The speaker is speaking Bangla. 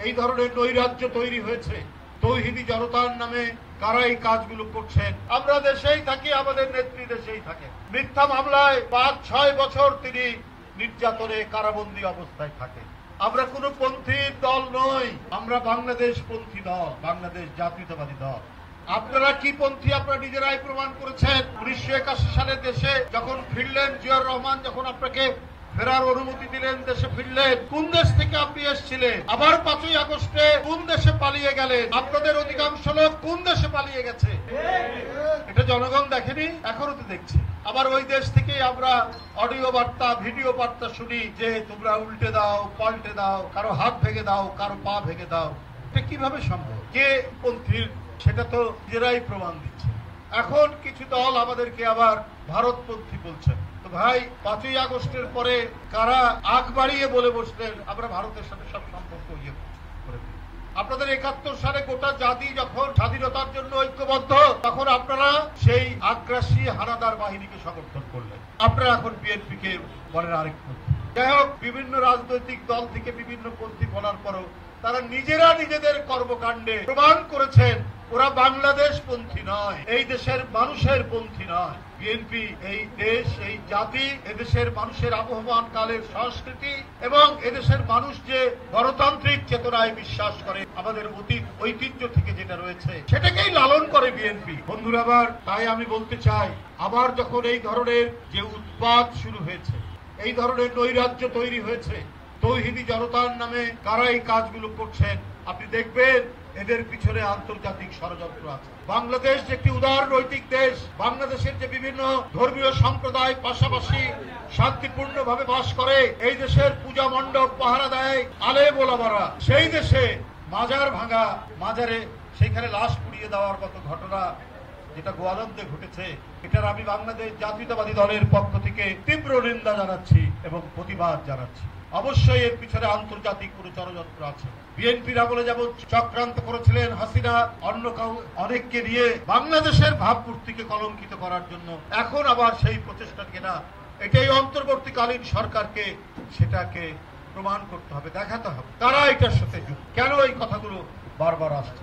এই ধরনের নৈরাজ্য তৈরি হয়েছে। তৌহিদি জনতার নামে কারা এই কাজগুলো করছেন? আমরা দেশেই থাকি, আমাদের নেত্রী দেশেই থাকে। মিথ্যা মামলায় ৫-৬ বছর তিনি নির্যাতনে কারাবন্দী অবস্থায় থাকে। আমরা কোন পন্থীর দল নই, আমরা বাংলাদেশ পন্থী দল, বাংলাদেশ জাতীয়তাবাদী দল। আপনারা কি পন্থী আপনারা নিজেরাই প্রমাণ করেছেন। 1981 সালে দেশে যখন ফিরলেন, জিয়াউর রহমান যখন আপনাকে ফেরার অনুমতি দিলেন, দেশে ফিরলেন, কোন দেশ থেকে আপনি এসেছিলেন? আবার 5ই আগস্টে কোন দেশে পালিয়ে গেলেন? আপনাদের অধিকাংশ লোক কোন দেশে পালিয়ে গেছে? এটা জনগণ দেখেনি, এখনো তো দেখছি। আবার ওই দেশ থেকে আমরা অডিও বার্তা, ভিডিও বার্তা শুনি যে তোমরা উল্টে দাও, পাল্টে দাও, কারো হাত ভেঙে দাও, কারো পা ভেঙে দাও। এটা কিভাবে সম্ভব? কে পন্থীর সেটা তো নিজেরাই প্রমাণ দিচ্ছে। এখন কিছু দল আমাদেরকে আবার ভারতপন্থী বলছেন। তো ভাই, 5ই আগস্টের পরে কারা আগ বাড়িয়ে বলে বসলেন আমরা ভারতের সাথে সব সম্পর্ক ইয়ে করে দিই। আপনাদের 71 সালে গোটা জাতি যখন স্বাধীনতার জন্য ঐক্যবদ্ধ, তখন আপনারা সেই আগ্রাসী হানাদার বাহিনীকে সমর্থন করলেন। আপনারা এখন বিএনপি কে বলেন আরেক পন্থী। যাই হোক, বিভিন্ন রাজনৈতিক দল থেকে বিভিন্ন পন্থী বলার পরও তারা নিজেরা নিজেদের কর্মকাণ্ডে প্রমাণ করেছেন ওরা বাংলাদেশ পন্থী নয়, এই দেশের মানুষের পন্থী নয়। বিএনপি এই দেশ, এই জাতি, এদেশের মানুষের আবহমান কালের সংস্কৃতি এবং এদেশের মানুষ যে গণতান্ত্রিক চেতনায় বিশ্বাস করে, আমাদের অতীত ঐতিহ্য থেকে যেটা রয়েছে সেটাকেই লালন করে বিএনপি। বন্ধুরা আবার, তাই আমি বলতে চাই, আবার যখন এই ধরনের যে উৎপাত শুরু হয়েছে, এই ধরনের নৈরাজ্য তৈরি হয়েছে, তৌহিদি জনতার নামে কারা এই কাজগুলো করছেন, আপনি দেখবেন এদের পিছনে আন্তর্জাতিক ষড়যন্ত্র আছে। বাংলাদেশ যে একটি উদার নৈতিক দেশ, বাংলাদেশের যে বিভিন্ন ধর্মীয় সম্প্রদায় পাশাপাশি শান্তিপূর্ণভাবে বাস করে, এই দেশের পূজা মণ্ডপ পাহারা দেয় আলেম ওলামারা, সেই দেশে মাজার ভাঙা, মাজারে সেখানে লাশ পুড়িয়ে দেওয়ার মতো ঘটনা যেটা গোয়ালন্দে ঘটেছে, এটার আমি বাংলাদেশ জাতীয়তাবাদী দলের পক্ষ থেকে তীব্র নিন্দা জানাচ্ছি এবং প্রতিবাদ জানাচ্ছি। অবশ্যই এর পিছনে আন্তর্জাতিক কোনো ষড়যন্ত্র আছে। বিএনপিরা বলে যেমন চক্রান্ত করেছিলেন হাসিনা অন্য অনেককে নিয়ে বাংলাদেশের ভাবমূর্তিকে কলঙ্কিত করার জন্য, এখন আবার সেই প্রচেষ্টাকে না, এটাই অন্তর্বর্তীকালীন সরকারকে সেটাকে প্রমাণ করতে হবে, দেখাতে হবে তারা এটার সাথে যুক্ত। কেন এই কথাগুলো বারবার আসছে?